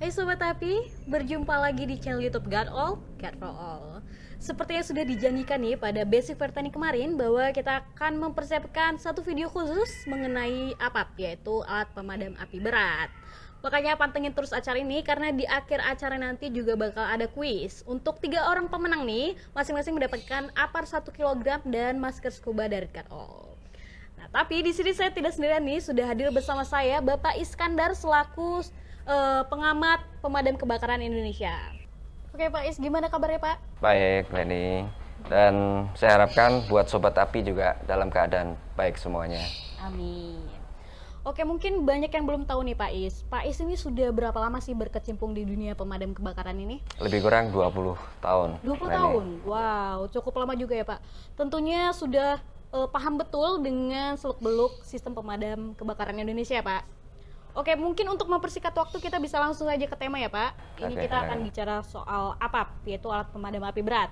Hai Sobat Api, berjumpa lagi di channel YouTube God All, God for All. Seperti yang sudah dijanjikan nih pada Basic Vertani kemarin, bahwa kita akan mempersiapkan satu video khusus mengenai APAP, yaitu alat pemadam api berat. Makanya pantengin terus acara ini, karena di akhir acara nanti juga bakal ada kuis. Untuk 3 orang pemenang nih, masing-masing mendapatkan APAR 1 kg dan masker scuba dari God All. Nah, tapi di sini saya tidak sendirian nih, sudah hadir bersama saya Bapak Iskandar selaku pengamat pemadam kebakaran Indonesia. Oke Pak Is, gimana kabarnya Pak? Baik, Leni. Dan saya harapkan buat Sobat Api juga dalam keadaan baik semuanya. Amin. Oke, mungkin banyak yang belum tahu nih Pak Is. Pak Is ini sudah berapa lama sih berkecimpung di dunia pemadam kebakaran ini? Lebih kurang 20 tahun. 20 Leni. tahun? Wow, cukup lama juga ya Pak. Tentunya sudah paham betul dengan seluk-beluk sistem pemadam kebakaran Indonesia ya Pak. Oke, mungkin untuk mempersingkat waktu kita bisa langsung saja ke tema ya Pak. Ini Oke, kita akan bicara soal APAP, yaitu alat pemadam api berat.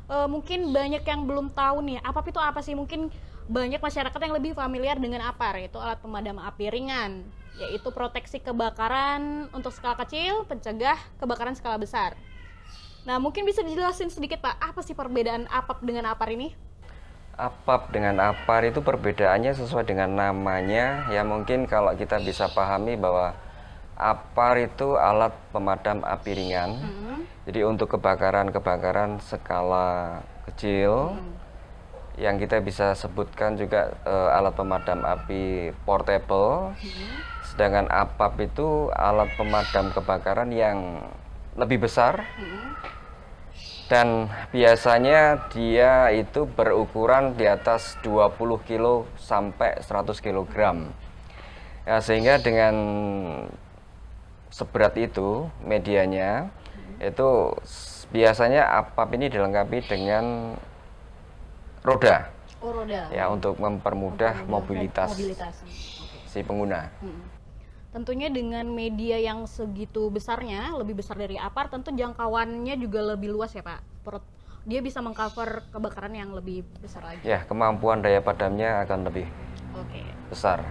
Mungkin banyak yang belum tahu nih, APAP itu apa sih? Mungkin banyak masyarakat yang lebih familiar dengan APAR, yaitu alat pemadam api ringan, yaitu proteksi kebakaran untuk skala kecil, pencegah kebakaran skala besar. Nah, mungkin bisa dijelasin sedikit Pak, apa sih perbedaan APAP dengan APAR ini? APAP dengan APAR itu perbedaannya sesuai dengan namanya. Ya mungkin kalau kita bisa pahami bahwa APAR itu alat pemadam api ringan. Jadi untuk kebakaran-kebakaran skala kecil, yang kita bisa sebutkan juga alat pemadam api portable. Sedangkan APAP itu alat pemadam kebakaran yang lebih besar. Dan biasanya dia itu berukuran di atas 20 kilo sampai 100 kg. Ya, sehingga dengan seberat itu medianya, itu biasanya APAP ini dilengkapi dengan roda. Oh, roda. Ya, untuk mempermudah mobilitas si pengguna. Tentunya dengan media yang segitu besarnya, lebih besar dari APAR, tentu jangkauannya juga lebih luas ya Pak. Dia bisa mengcover kebakaran yang lebih besar lagi. Ya, kemampuan daya padamnya akan lebih besar.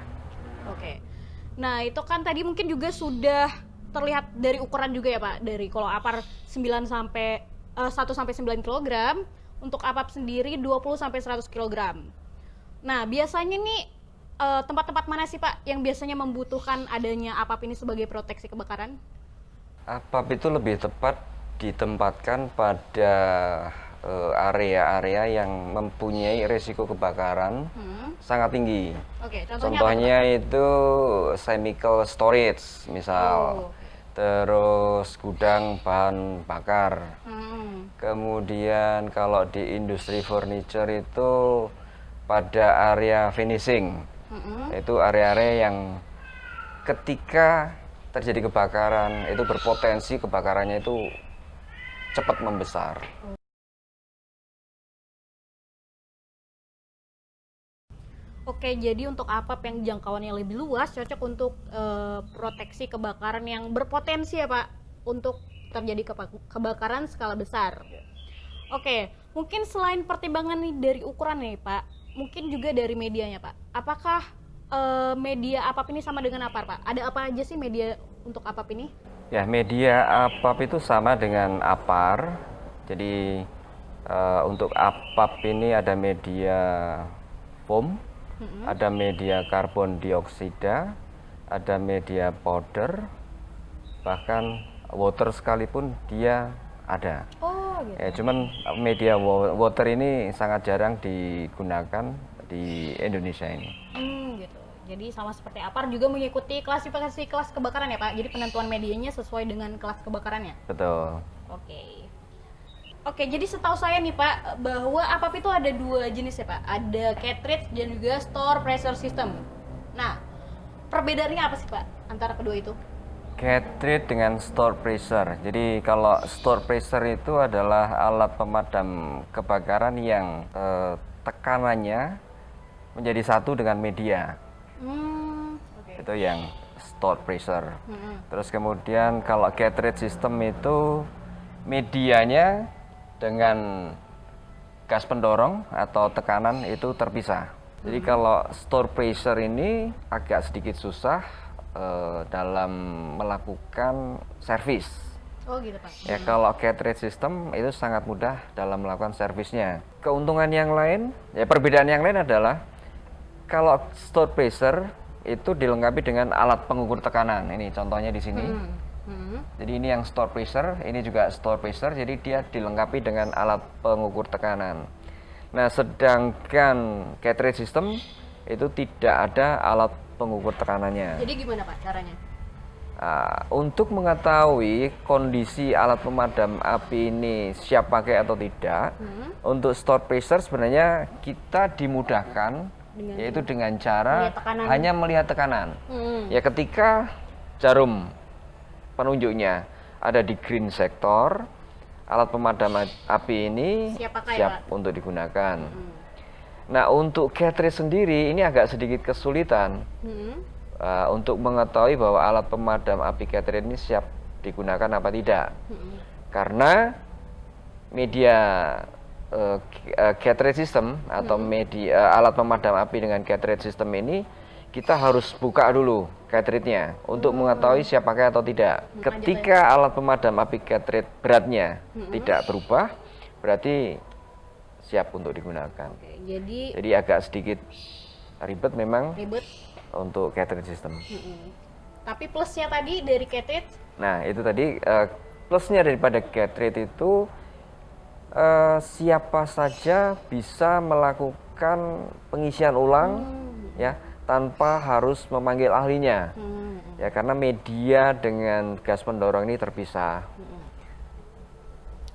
Oke. Nah, itu kan tadi mungkin juga sudah terlihat dari ukuran juga ya Pak. Dari kalau APAR 1 sampai 9 kg, untuk APAP sendiri 20 sampai 100 kg. Nah, biasanya nih tempat-tempat mana sih Pak yang biasanya membutuhkan adanya APAP ini sebagai proteksi kebakaran? APAP itu lebih tepat ditempatkan pada area-area yang mempunyai risiko kebakaran sangat tinggi. Oke, contohnya itu chemical storage misal, terus gudang bahan bakar. Kemudian kalau di industri furniture itu pada area finishing. Itu area-area yang ketika terjadi kebakaran itu berpotensi kebakarannya itu cepat membesar. Oke, jadi untuk APAP yang jangkauannya lebih luas cocok untuk proteksi kebakaran yang berpotensi ya Pak, untuk terjadi kebakaran skala besar. Oke, mungkin selain pertimbangan nih dari ukuran nih Pak, mungkin juga dari medianya Pak. Apakah media APAP ini sama dengan APAR Pak? Ada apa aja sih media untuk APAP ini? Ya, media APAP itu sama dengan APAR. Jadi untuk APAP ini ada media foam, ada media karbon dioksida, ada media powder, bahkan water sekalipun dia ada. Oh, gitu. Ya, cuman media water ini sangat jarang digunakan di Indonesia ini. Gitu. Jadi sama seperti APAR juga mengikuti klasifikasi kelas kebakaran ya Pak. Jadi penentuan medianya sesuai dengan kelas kebakarannya. Betul. Oke, jadi setahu saya nih Pak, bahwa APAP itu ada 2 jenis ya Pak. Ada cartridge dan juga store pressure system. Nah, perbedaannya apa sih Pak antara kedua itu? Cartridge dengan store pressure. Jadi kalau store pressure itu adalah alat pemadam kebakaran yang tekanannya menjadi satu dengan media. Itu yang store pressure. Terus kemudian kalau cartridge system itu medianya dengan gas pendorong atau tekanan itu terpisah. Jadi kalau store pressure ini agak sedikit susah dalam melakukan servis. Oh gitu Pak. Ya, kalau cartridge system itu sangat mudah dalam melakukan servisnya. Keuntungan yang lain, ya perbedaan yang lain adalah kalau store pressure itu dilengkapi dengan alat pengukur tekanan. Ini contohnya di sini. Jadi ini yang store pressure, ini juga store pressure. Jadi dia dilengkapi dengan alat pengukur tekanan. Nah, sedangkan cartridge system itu tidak ada alat pengukur tekanannya. Jadi gimana Pak caranya? Untuk mengetahui kondisi alat pemadam api ini siap pakai atau tidak, untuk store pressure sebenarnya kita dimudahkan yaitu dengan cara hanya melihat tekanan. Ya, ketika jarum penunjuknya ada di green sector, alat pemadam api ini siap untuk digunakan. Nah, untuk cartridge sendiri ini agak sedikit kesulitan. Untuk mengetahui bahwa alat pemadam api cartridge ini siap digunakan apa tidak, karena media cartridge system atau media alat pemadam api dengan cartridge system ini kita harus buka dulu cartridge-nya untuk mengetahui siap pakai atau tidak. Ketika alat pemadam api cartridge beratnya tidak berubah, berarti siap untuk digunakan. Jadi agak sedikit ribet memang. Untuk cartridge system. Tapi plusnya tadi dari cartridge? Nah, itu tadi plusnya daripada cartridge itu siapa saja bisa melakukan pengisian ulang ya tanpa harus memanggil ahlinya. Ya, karena media dengan gas pendorong ini terpisah.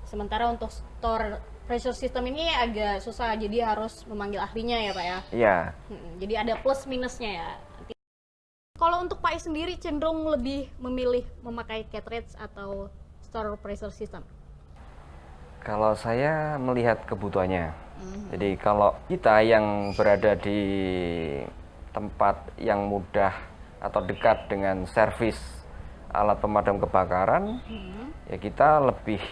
Sementara untuk store pressure system ini agak susah, jadi harus memanggil ahlinya ya Pak ya? Iya. Jadi ada plus minusnya ya. Kalau untuk Pak sendiri cenderung lebih memilih memakai cartridge atau store pressure system? Kalau saya melihat kebutuhannya. Jadi kalau kita yang berada di tempat yang mudah atau dekat dengan servis alat pemadam kebakaran, ya kita lebih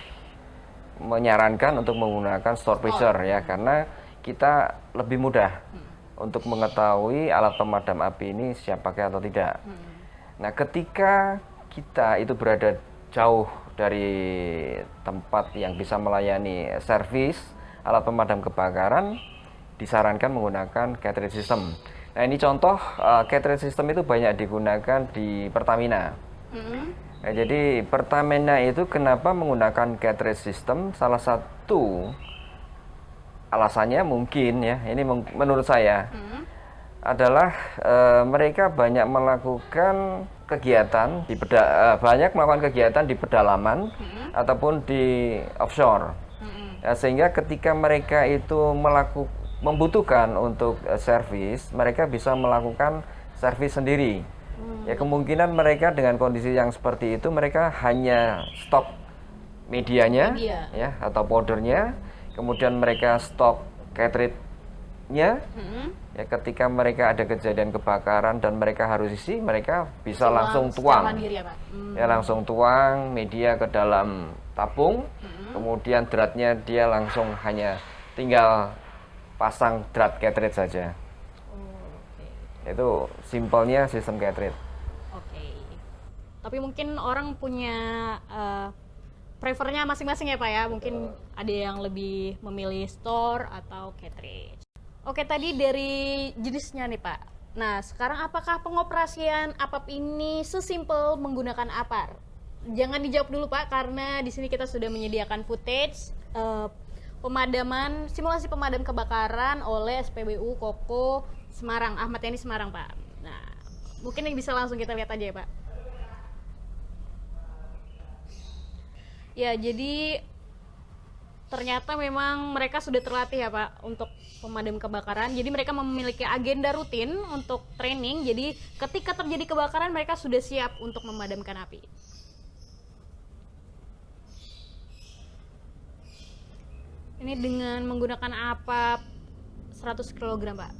menyarankan untuk menggunakan store pressure ya, karena kita lebih mudah untuk mengetahui alat pemadam api ini siap pakai atau tidak. Nah, ketika kita itu berada jauh dari tempat yang bisa melayani servis alat pemadam kebakaran, disarankan menggunakan cartridge system. Nah, ini contoh cartridge system itu banyak digunakan di Pertamina. Nah, jadi Pertamina itu kenapa menggunakan cartridge system? Salah satu alasannya mungkin ya, ini menurut saya adalah mereka banyak melakukan kegiatan di pedalaman ataupun di offshore. Ya, sehingga ketika mereka itu membutuhkan untuk servis, mereka bisa melakukan servis sendiri. Ya, kemungkinan mereka dengan kondisi yang seperti itu mereka hanya stok medianya ya atau powdernya. Kemudian mereka stok cartridge-nya. Ya, ketika mereka ada kejadian kebakaran dan mereka harus isi, mereka bisa langsung tuang. Ya, langsung tuang media ke dalam tabung. Kemudian dratnya dia langsung hanya tinggal pasang drat cartridge saja. Itu simpelnya sistem cartridge. Tapi mungkin orang punya prefernya masing-masing ya Pak ya, mungkin ada yang lebih memilih store atau cartridge. Oke, tadi dari jenisnya nih Pak. Nah, sekarang apakah pengoperasian APAP ini sesimpel menggunakan APAR? Jangan dijawab dulu Pak, karena di sini kita sudah menyediakan footage pemadaman, simulasi pemadam kebakaran oleh SPBU Koko Semarang, Ahmad Yani Semarang Pak. Nah, mungkin yang bisa langsung kita lihat aja ya Pak. Ya, jadi ternyata memang mereka sudah terlatih ya Pak untuk pemadam kebakaran. Jadi mereka memiliki agenda rutin untuk training. Jadi ketika terjadi kebakaran mereka sudah siap untuk memadamkan api. Ini dengan menggunakan APAP 100 kg Pak.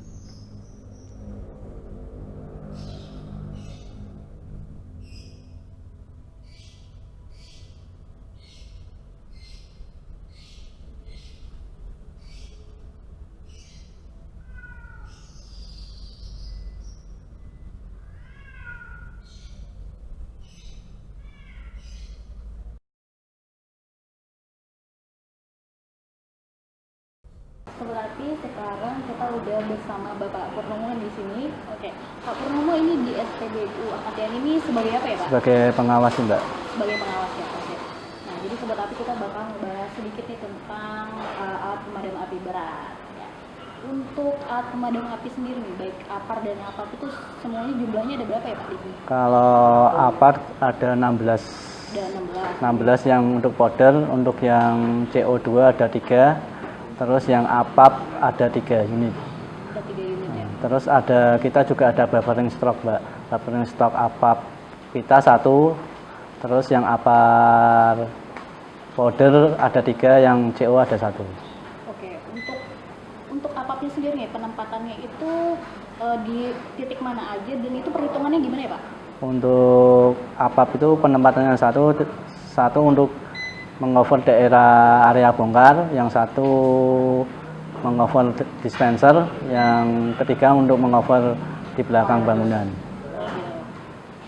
Berarti sekarang kita udah bersama Bapak Purnomo di sini. Oke, Pak Purnomo ini di SPBU Ahmad Yani ini sebagai apa ya Pak? Sebagai pengawas sih, Mbak. Sebagai pengawas ya. Oke. Nah, jadi sobat api kita bakal ngebahas sedikit nih tentang alat pemadam api berat. Ya. Untuk alat pemadam api sendiri nih, baik APAR dan APAP itu semuanya jumlahnya ada berapa ya Pak di sini? Kalau APAR ada 16. Ada 16. 16 yang untuk powder, untuk yang CO2 ada 3, terus yang APAP ada 3 unit. Ada 3 unit ya. Terus kita juga ada buffering stroke, Mbak. Buffering stroke APAP kita 1, terus yang APAR powder ada 3, yang CO ada 1. Oke, untuk APAP-nya sendiri nih, penempatannya itu di titik mana aja dan itu perhitungannya gimana ya Pak? Untuk APAP itu penempatannya satu untuk mengover daerah area bongkar, yang satu mengover dispenser, yang ketiga untuk mengover di belakang bangunan.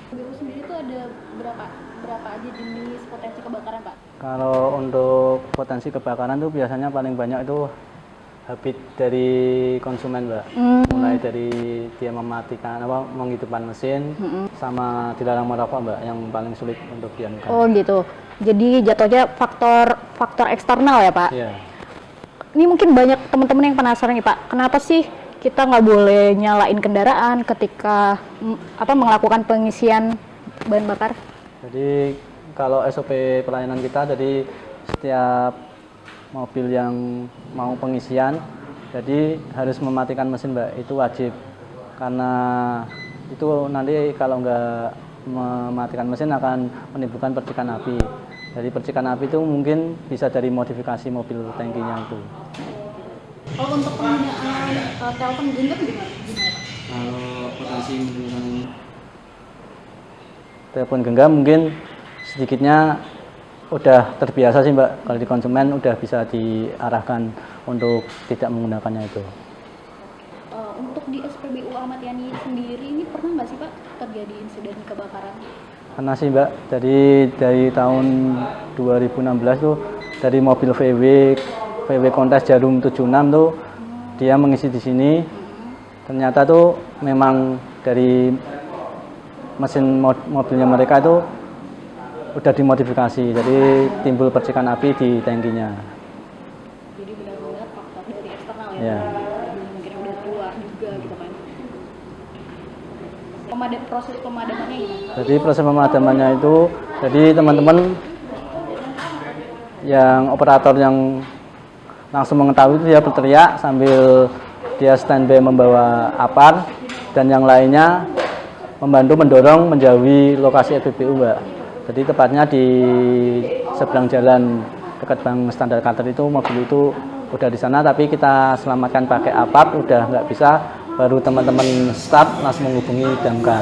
SPBU sendiri itu ada berapa aja jenis potensi kebakaran Pak? Kalau untuk potensi kebakaran itu biasanya paling banyak itu habit dari konsumen, Mbak. Mulai dari dia mematikan menghidupkan mesin, sama dilarang merokok, Mbak, yang paling sulit untuk dianukan. Oh gitu. Jadi jatuhnya faktor eksternal ya Pak? Iya. Ini mungkin banyak teman-teman yang penasaran nih Pak, kenapa sih kita nggak boleh nyalain kendaraan ketika melakukan pengisian bahan bakar? Jadi kalau SOP pelayanan kita, jadi setiap mobil yang mau pengisian, jadi harus mematikan mesin, Mbak. Itu wajib, karena itu nanti kalau nggak mematikan mesin akan menimbulkan percikan api. Jadi percikan api itu mungkin bisa dari modifikasi mobil tangkinya itu. Kalau untuk penggunaan telepon genggam gimana? Kalau potensi menggunakan telepon genggam mungkin sedikitnya udah terbiasa sih, Mbak. Kalau di konsumen udah bisa diarahkan untuk tidak menggunakannya itu. Untuk di SPBU Ahmad Yani sendiri ini pernah nggak sih Pak terjadi insiden kebakaran? Karena sih, Mbak, jadi dari tahun 2016 tuh dari mobil VW kontes Jarum 76 tuh dia mengisi di sini. Ternyata tuh memang dari mesin mobilnya mereka itu udah dimodifikasi, jadi timbul percikan api di tangkinya. Jadi benar-benar faktor dari eksternal ya? Ya. Mungkin udah tua juga gitu kan? Proses pemadamannya gimana? Jadi proses pemadamannya itu, jadi teman-teman yang operator yang langsung mengetahui itu dia berteriak sambil dia standby membawa APAR, dan yang lainnya membantu mendorong menjauhi lokasi SPBU, Mbak. Jadi tepatnya di seberang jalan dekat Bank Standar Chartered itu mobil itu udah di sana, tapi kita selamatkan pakai APAP, udah nggak bisa, baru teman-teman start langsung menghubungi damkar.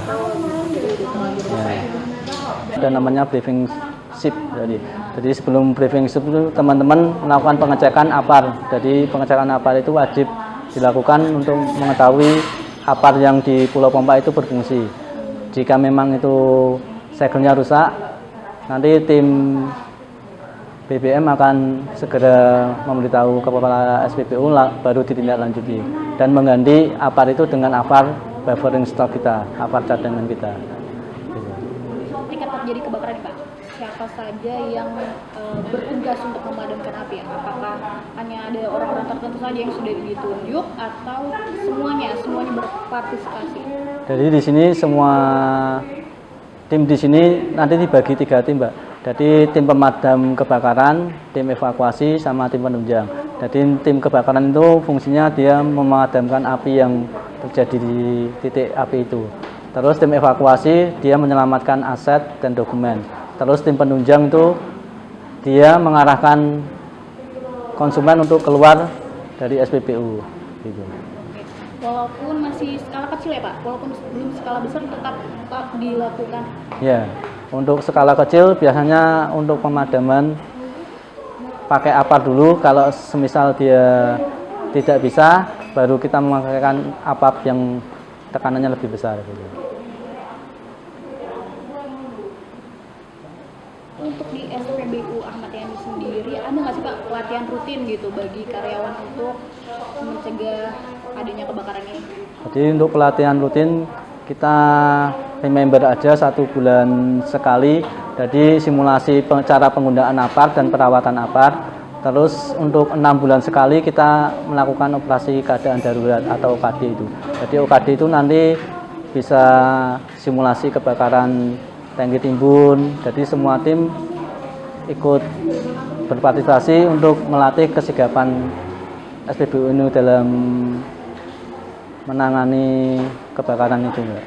Ya. Ada namanya briefing shift. Jadi sebelum briefing shift itu teman-teman melakukan pengecekan APAR. Jadi pengecekan APAR itu wajib dilakukan untuk mengetahui APAR yang di pulau pompa itu berfungsi. Jika memang itu segelnya rusak, nanti tim BBM akan segera memberitahu kepala SPBU baru ditindaklanjuti dan mengganti APAR itu dengan APAR buffering stock kita, APAR cadangan kita. Ketika terjadi kebakaran Pak, siapa saja yang bertugas untuk memadamkan api? Apakah hanya ada orang-orang tertentu saja yang sudah ditunjuk atau semuanya berpartisipasi? Jadi di sini semua tim di sini nanti dibagi 3 tim, Mbak. Jadi tim pemadam kebakaran, tim evakuasi, sama tim penunjang. Jadi tim kebakaran itu fungsinya dia memadamkan api yang terjadi di titik api itu. Terus tim evakuasi dia menyelamatkan aset dan dokumen. Terus tim penunjang itu dia mengarahkan konsumen untuk keluar dari SPBU. Gitu. Walaupun masih skala kecil ya Pak, walaupun belum skala besar tetap dilakukan. Ya, untuk skala kecil biasanya untuk pemadaman pakai APAR dulu. Kalau semisal dia tidak bisa, baru kita memakaikan APAP yang tekanannya lebih besar. Gitu. untuk di SPBU Ahmad Yani sendiri ada nggak sih Pak pelatihan rutin gitu bagi karyawan untuk mencegah adanya kebakaran ini? Jadi untuk pelatihan rutin kita remember aja 1 bulan sekali. Jadi simulasi cara penggunaan APAR dan perawatan APAR. Terus untuk 6 bulan sekali kita melakukan operasi keadaan darurat atau OKD itu. Jadi OKD itu nanti bisa simulasi kebakaran tangki timbun. Jadi semua tim ikut berpartisipasi untuk melatih kesigapan SPBU ini dalam menangani kebakaran itu, Mbak.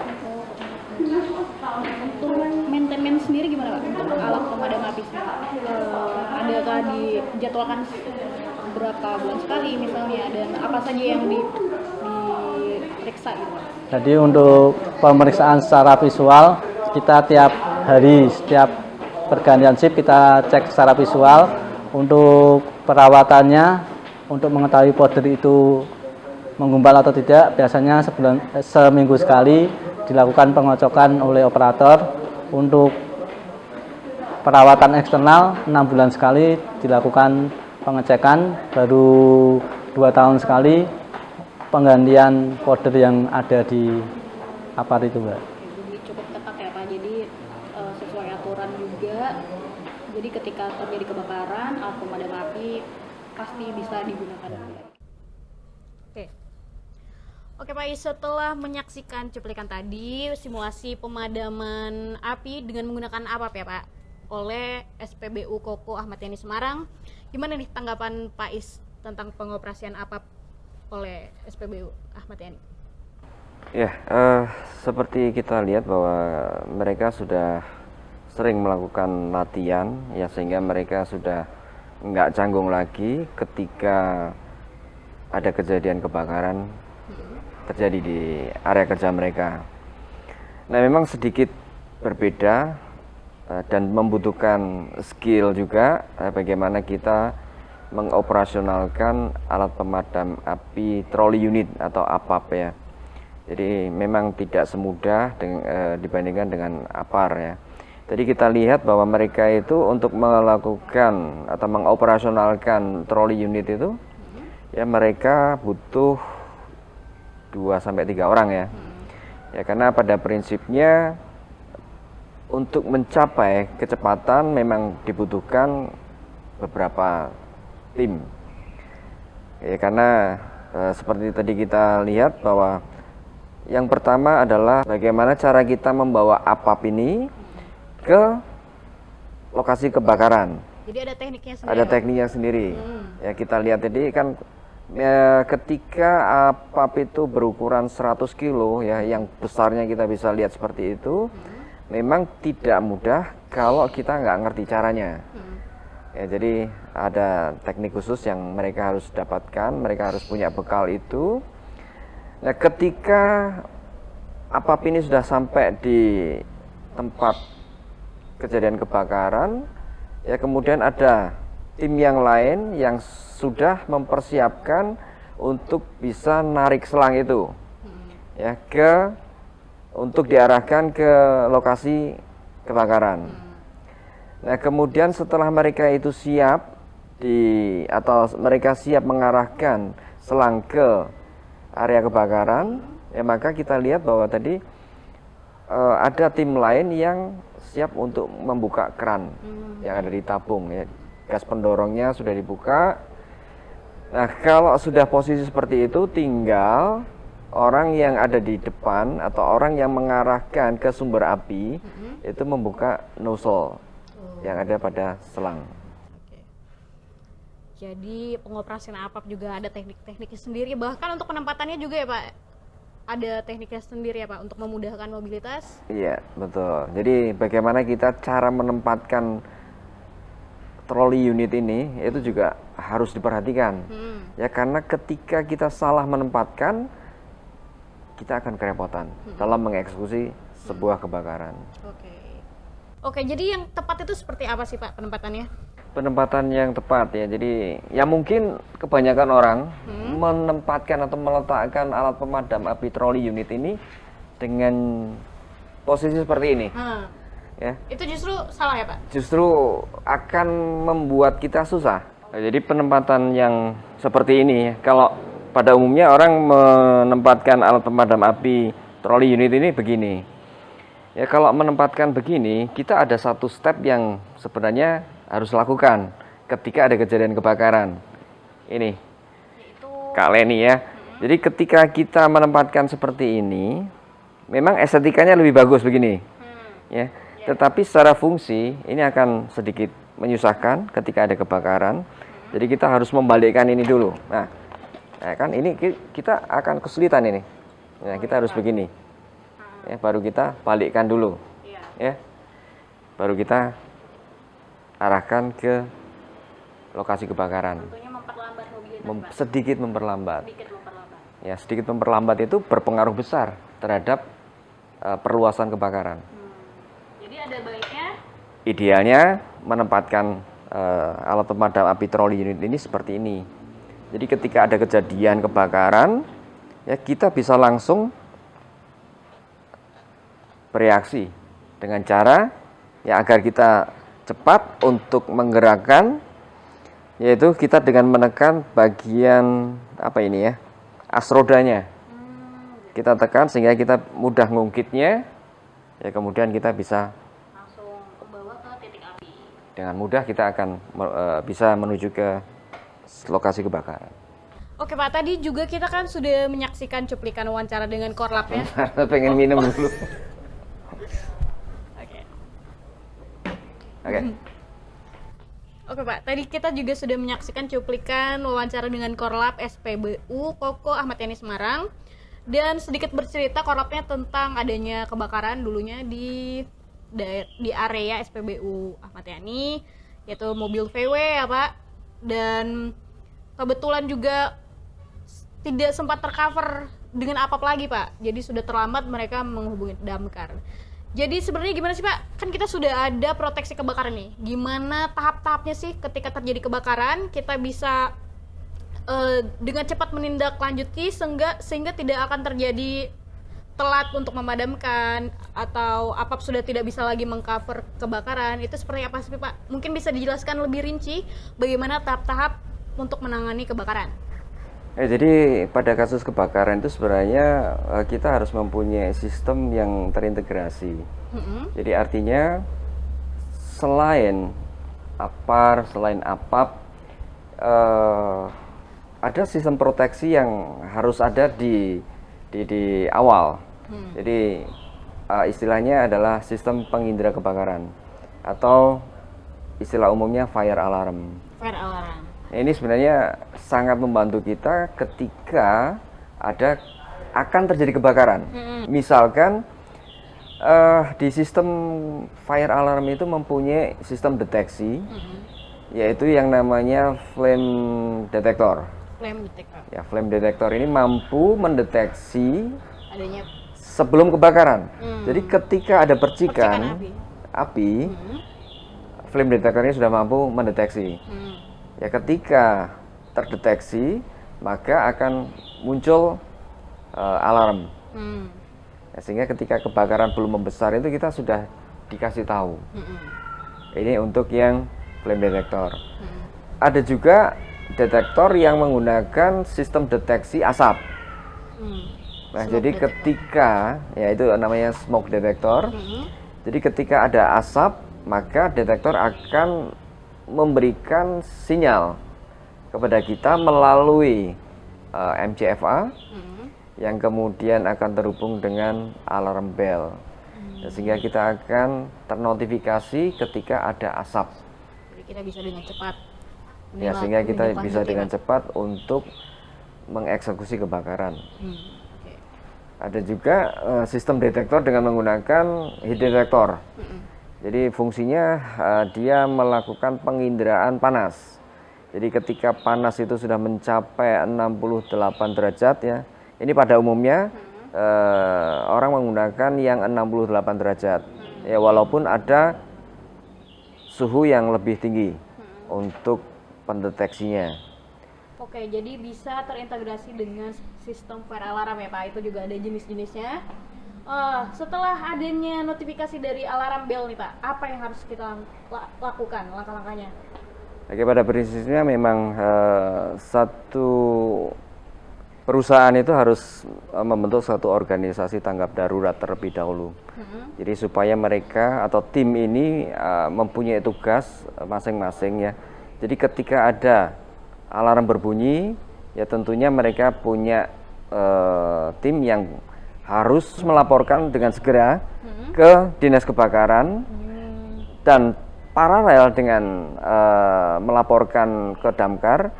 Untuk maintenance sendiri gimana Pak? Untuk alat pemadam api sendiri? Adakah dijadwalkan berapa bulan sekali misalnya, dan apa saja yang diperiksa gitu Pak? Jadi untuk pemeriksaan secara visual kita tiap hari, setiap pergantian shift kita cek secara visual. Untuk perawatannya, untuk mengetahui powder itu menggumpal atau tidak, biasanya seminggu sekali dilakukan pengocokan oleh operator. Untuk perawatan eksternal 6 bulan sekali dilakukan pengecekan, baru 2 tahun sekali penggantian powder yang ada di APAR itu, Mbak. Jadi cukup ketat ya Pak, jadi sesuai aturan juga. Jadi ketika terjadi kebakaran, alat pemadam api pasti bisa digunakan. Oke Pak Is, setelah menyaksikan cuplikan tadi simulasi pemadaman api dengan menggunakan APAP ya Pak oleh SPBU Koko Ahmad Yani Semarang, gimana nih tanggapan Pak Is tentang pengoperasian APAP oleh SPBU Ahmad Yani? Ya, seperti kita lihat bahwa mereka sudah sering melakukan latihan, ya sehingga mereka sudah nggak canggung lagi ketika ada kejadian kebakaran terjadi di area kerja mereka. Nah, memang sedikit berbeda dan membutuhkan skill juga bagaimana kita mengoperasionalkan alat pemadam api trolley unit atau APAP ya. Jadi memang tidak semudah dibandingkan dengan APAR ya. Jadi kita lihat bahwa mereka itu untuk melakukan atau mengoperasionalkan trolley unit itu ya mereka butuh 2-3 orang ya. Ya karena pada prinsipnya untuk mencapai kecepatan memang dibutuhkan beberapa tim. Ya karena seperti tadi kita lihat bahwa yang pertama adalah bagaimana cara kita membawa APAP ini ke lokasi kebakaran. Jadi ada tekniknya sendiri. Ada tekniknya sendiri. Ya kita lihat tadi kan ya, ketika APAP itu berukuran 100 kilo ya, yang besarnya kita bisa lihat seperti itu, memang tidak mudah kalau kita nggak ngerti caranya. Ya, jadi ada teknik khusus yang mereka harus dapatkan, mereka harus punya bekal itu. Nah, ketika APAP ini sudah sampai di tempat kejadian kebakaran, ya kemudian ada tim yang lain yang sudah mempersiapkan untuk bisa narik selang itu ya untuk diarahkan ke lokasi kebakaran. Nah, kemudian setelah mereka itu siap atau mereka siap mengarahkan selang ke area kebakaran, ya maka kita lihat bahwa tadi ada tim lain yang siap untuk membuka keran yang ada di tabung ya. Gas pendorongnya sudah dibuka. Nah, kalau sudah posisi seperti itu, tinggal orang yang ada di depan atau orang yang mengarahkan ke sumber api itu membuka nozzle yang ada pada selang. Jadi pengoperasian APAP juga ada teknik-tekniknya sendiri, bahkan untuk penempatannya juga ya Pak, ada tekniknya sendiri ya Pak untuk memudahkan mobilitas. Iya, betul. Jadi bagaimana kita cara menempatkan trolley unit ini itu juga harus diperhatikan. Ya karena ketika kita salah menempatkan, kita akan kerepotan dalam mengeksekusi sebuah kebakaran. Oke, jadi yang tepat itu seperti apa sih Pak penempatannya? Penempatan yang tepat ya, jadi ya mungkin kebanyakan orang menempatkan atau meletakkan alat pemadam api trolley unit ini dengan posisi seperti ini. ya. Itu justru salah ya Pak? Justru akan membuat kita susah. Jadi penempatan yang seperti ini, kalau pada umumnya orang menempatkan alat pemadam api trolley unit ini begini. Ya kalau menempatkan begini, kita ada satu step yang sebenarnya harus lakukan ketika ada kejadian kebakaran. Ini, Kak Leni ya. Jadi ketika kita menempatkan seperti ini, memang estetikanya lebih bagus begini. Ya. Tetapi secara fungsi ini akan sedikit menyusahkan ketika ada kebakaran. Jadi kita harus membalikkan ini dulu. Nah, kan ini kita akan kesulitan ini. Ya, kita harus begini. Ya, baru kita balikkan dulu. Ya. Baru kita arahkan ke lokasi kebakaran. Tentunya memperlambat mobilnya, Pak. Sedikit memperlambat. Sedikit memperlambat. Ya, sedikit memperlambat itu berpengaruh besar terhadap perluasan kebakaran. Jadi ada baiknya Idealnya menempatkan alat pemadam api trolley unit ini seperti ini. Jadi ketika ada kejadian kebakaran, ya kita bisa langsung bereaksi dengan cara ya agar kita cepat untuk menggerakkan, yaitu kita dengan menekan bagian apa ini ya, as rodanya. Kita tekan sehingga kita mudah ngungkitnya, ya kemudian kita bisa langsung bawa ke titik api. dengan mudah kita akan bisa menuju ke lokasi kebakaran. Oke Pak, tadi juga kita kan sudah menyaksikan cuplikan wawancara dengan Korlap ya. Pengen minum dulu. Oke. Oke. Oke Pak, tadi kita juga sudah menyaksikan cuplikan wawancara dengan Korlap SPBU Koko Ahmad Yani Semarang, dan sedikit bercerita Korlapnya tentang adanya kebakaran dulunya di area SPBU Ahmad Yani, yaitu mobil VW ya Pak, dan kebetulan juga tidak sempat tercover dengan apa-apa lagi Pak, jadi sudah terlambat mereka menghubungi damkar. Jadi sebenarnya gimana sih Pak? Kan kita sudah ada proteksi kebakaran nih. Gimana tahap-tahapnya sih ketika terjadi kebakaran kita bisa dengan cepat menindaklanjuti sehingga tidak akan terjadi telat untuk memadamkan atau APAP sudah tidak bisa lagi mengcover kebakaran. Itu seperti apa sih Pak? Mungkin bisa dijelaskan lebih rinci bagaimana tahap-tahap untuk menangani kebakaran. Jadi pada kasus kebakaran itu sebenarnya kita harus mempunyai sistem yang terintegrasi. Jadi artinya selain APAR, selain APAP, ada sistem proteksi yang harus ada di awal. Jadi istilahnya adalah sistem penghindar kebakaran atau istilah umumnya fire alarm. Fire alarm. Ini sebenarnya sangat membantu kita ketika akan terjadi kebakaran. Misalkan di sistem fire alarm itu mempunyai sistem deteksi, yaitu yang namanya flame detector. Flame detector. Ya, flame detector ini mampu mendeteksi Adanya sebelum kebakaran. Jadi ketika ada percikan api, flame detector ini sudah mampu mendeteksi. Ya, ketika terdeteksi maka akan muncul alarm. Ya, sehingga ketika kebakaran belum membesar itu kita sudah dikasih tahu. Ini untuk yang flame detector. Ada juga detektor yang menggunakan sistem deteksi asap. Nah, jadi ketika ya itu namanya smoke detector. Jadi ketika ada asap maka detektor akan memberikan sinyal kepada kita melalui MCFA yang kemudian akan terhubung dengan alarm bell, sehingga kita akan ternotifikasi ketika ada asap. Jadi kita bisa dengan cepat. Ya, sehingga kita bisa dengan cepat untuk mengeksekusi kebakaran. Ada juga sistem detektor dengan menggunakan heat detector. Jadi fungsinya dia melakukan penginderaan panas. Jadi ketika panas itu sudah mencapai 68 derajat ya. Ini pada umumnya orang menggunakan yang 68 derajat. Ya, walaupun ada suhu yang lebih tinggi untuk pendeteksinya. Oke, jadi bisa terintegrasi dengan sistem fire alarm ya Pak. Itu juga ada jenis-jenisnya. Setelah adanya notifikasi dari alarm bell nih Pak, apa yang harus kita lakukan langkah-langkahnya? Oke, pada prinsipnya memang satu perusahaan itu harus membentuk satu organisasi tanggap darurat terlebih dahulu. Jadi supaya mereka atau tim ini mempunyai tugas masing-masing ya. Jadi ketika ada alarm berbunyi, ya tentunya mereka punya tim yang harus melaporkan dengan segera ke dinas kebakaran dan paralel dengan melaporkan ke damkar,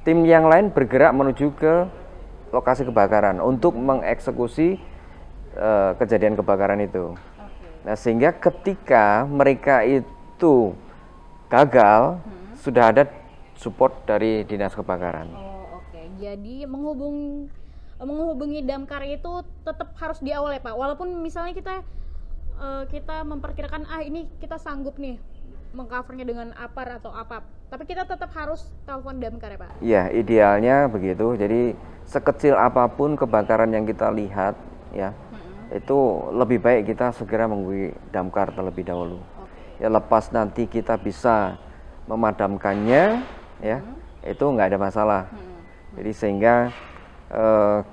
tim yang lain bergerak menuju ke lokasi kebakaran untuk mengeksekusi kejadian kebakaran itu. Nah, sehingga ketika mereka itu gagal, sudah ada support dari dinas kebakaran. Oke. Jadi menghubungi damkar itu tetap harus di awal ya Pak. Walaupun misalnya kita memperkirakan ini kita sanggup nih mengcovernya dengan apar atau apap, tapi kita tetap harus telepon damkar ya Pak. Iya, idealnya begitu. Jadi sekecil apapun kebakaran yang kita lihat ya, itu lebih baik kita segera menghubungi damkar terlebih dahulu. Ya, lepas nanti kita bisa memadamkannya ya, itu nggak ada masalah. Jadi sehingga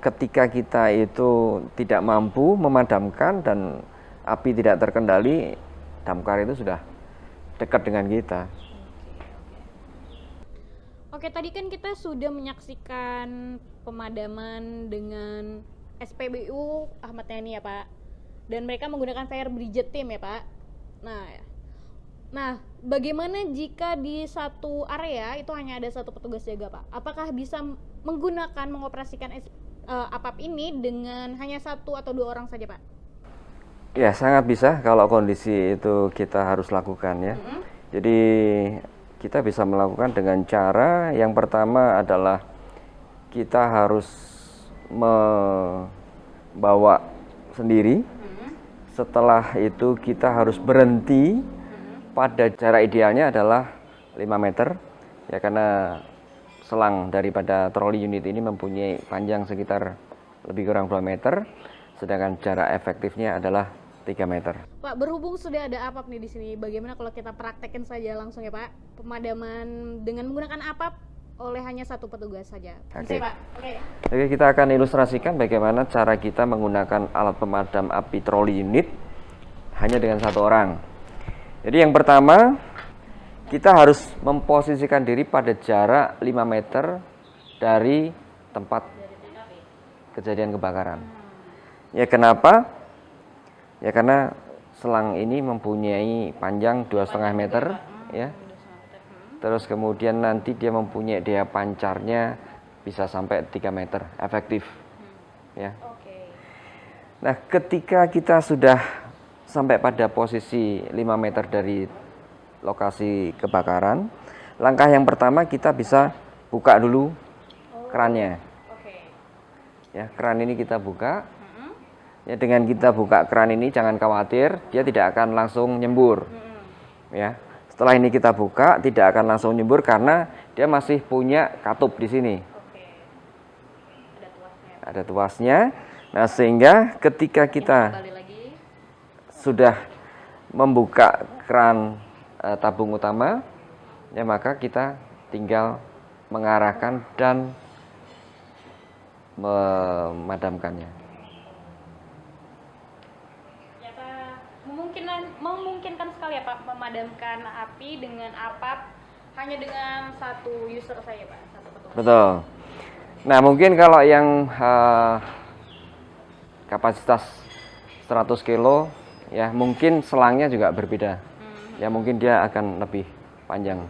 ketika kita itu tidak mampu memadamkan dan api tidak terkendali, damkar itu sudah dekat dengan kita. Oke, tadi kan kita sudah menyaksikan pemadaman dengan SPBU Ahmad Yani ya Pak, dan mereka menggunakan fire brigade team ya Pak. Nah, bagaimana jika di satu area itu hanya ada satu petugas jaga Pak? Apakah bisa mengoperasikan APAP ini dengan hanya 1 atau 2 orang saja Pak? Ya, sangat bisa kalau kondisi itu kita harus lakukan ya. Jadi kita bisa melakukan dengan cara yang pertama adalah kita harus membawa sendiri. Setelah itu kita harus berhenti pada jarak idealnya adalah 5 meter ya, karena selang daripada troli unit ini mempunyai panjang sekitar lebih kurang 2 meter, sedangkan jarak efektifnya adalah 3 meter. Pak, berhubung sudah ada APAP nih di sini, bagaimana kalau kita praktekin saja langsung ya Pak, pemadaman dengan menggunakan APAP oleh hanya 1 petugas saja. Bisa Pak? Oke, kita akan ilustrasikan bagaimana cara kita menggunakan alat pemadam api troli unit hanya dengan 1 orang. Jadi yang pertama, kita harus memposisikan diri pada jarak 5 meter dari tempat kejadian kebakaran. Ya, kenapa? Ya, karena selang ini mempunyai panjang 2,5 meter ya. Terus kemudian nanti dia mempunyai daya pancarnya bisa sampai 3 meter efektif ya. Nah, ketika kita sudah sampai pada posisi 5 meter dari lokasi kebakaran, langkah yang pertama kita bisa buka dulu kerannya. Ya, keran ini kita buka. Ya, dengan kita buka keran ini jangan khawatir, dia tidak akan langsung nyembur. Ya, setelah ini kita buka tidak akan langsung nyembur karena dia masih punya katup di sini. Ada tuasnya. Nah, sehingga ketika kita sudah membuka keran tabung utama, ya maka kita tinggal mengarahkan dan memadamkannya. Memungkinkan sekali ya Pak memadamkan api dengan APAP hanya dengan 1 user saja Pak, 1 petugas. Betul. Nah, mungkin kalau yang kapasitas 100 kilo ya mungkin selangnya juga berbeda. Ya, mungkin dia akan lebih panjang.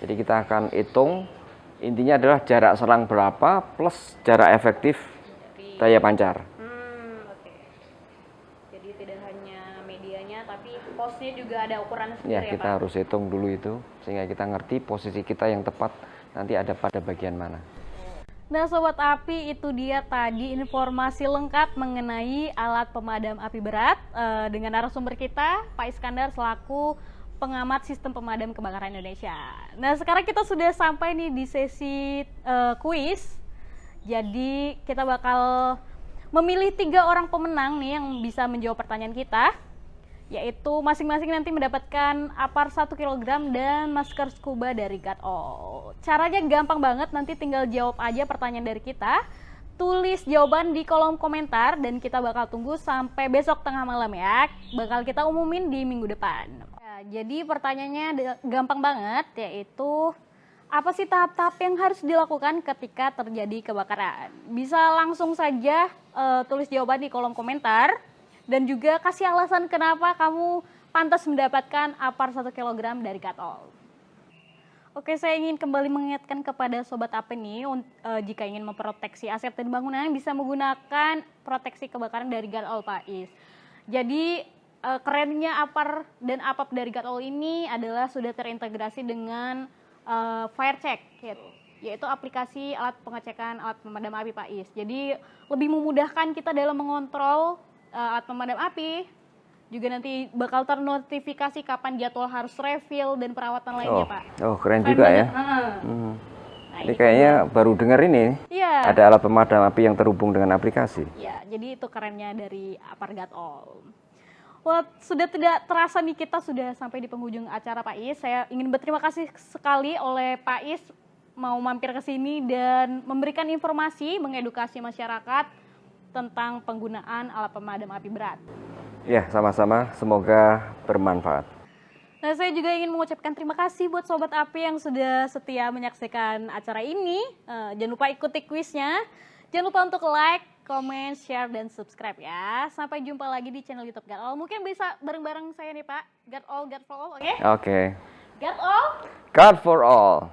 Jadi kita akan hitung, intinya adalah jarak selang berapa plus jarak efektif daya pancar. Jadi tidak hanya medianya tapi posnya juga ada ukuran sendiri Ya, ya kita Pak? harus hitung dulu itu sehingga kita ngerti posisi kita yang tepat nanti ada pada bagian mana. Nah Sobat Api, itu dia tadi informasi lengkap mengenai alat pemadam api berat dengan narasumber kita, Pak Iskandar selaku pengamat sistem pemadam kebakaran Indonesia. Nah sekarang kita sudah sampai nih di sesi kuis. Jadi kita bakal memilih 3 orang pemenang nih yang bisa menjawab pertanyaan kita, yaitu masing-masing nanti mendapatkan apar 1 kg dan masker scuba dari God All. Caranya gampang banget, nanti tinggal jawab aja pertanyaan dari kita, tulis jawaban di kolom komentar, dan kita bakal tunggu sampai besok tengah malam ya. Bakal kita umumin di minggu depan. Ya, jadi pertanyaannya gampang banget, yaitu apa sih tahap-tahap yang harus dilakukan ketika terjadi kebakaran? Bisa langsung saja tulis jawaban di kolom komentar, dan juga kasih alasan kenapa kamu pantas mendapatkan apar 1 kg dari God All. Oke, saya ingin kembali mengingatkan kepada Sobat AP nih, jika ingin memproteksi aset dan bangunan bisa menggunakan proteksi kebakaran dari God All Pak Is. Jadi kerennya apar dan apap dari God All ini adalah sudah terintegrasi dengan FireCheck, yaitu aplikasi alat pengecekan alat pemadam api Pak Is. Jadi lebih memudahkan kita dalam mengontrol alat pemadam api. Juga nanti bakal ternotifikasi kapan jadwal harus refill dan perawatan lainnya, Pak. Oh, keren juga ya. Nah, Ini kayaknya baru dengar ini. Iya. Ada alat pemadam api yang terhubung dengan aplikasi. Ya, jadi itu kerennya dari apar God All. Wah, sudah tidak terasa nih kita sudah sampai di penghujung acara Pak Is. Saya ingin berterima kasih sekali oleh Pak Is mau mampir ke sini dan memberikan informasi, mengedukasi masyarakat tentang penggunaan alat pemadam api berat. Ya, sama-sama. Semoga bermanfaat. Nah, saya juga ingin mengucapkan terima kasih buat Sobat Api yang sudah setia menyaksikan acara ini. Jangan lupa ikuti kuisnya. Jangan lupa untuk like, comment, share, dan subscribe ya. Sampai jumpa lagi di channel YouTube God All. Mungkin bisa bareng-bareng saya nih Pak. God All, God for All, oke? Oke. God All. God for all.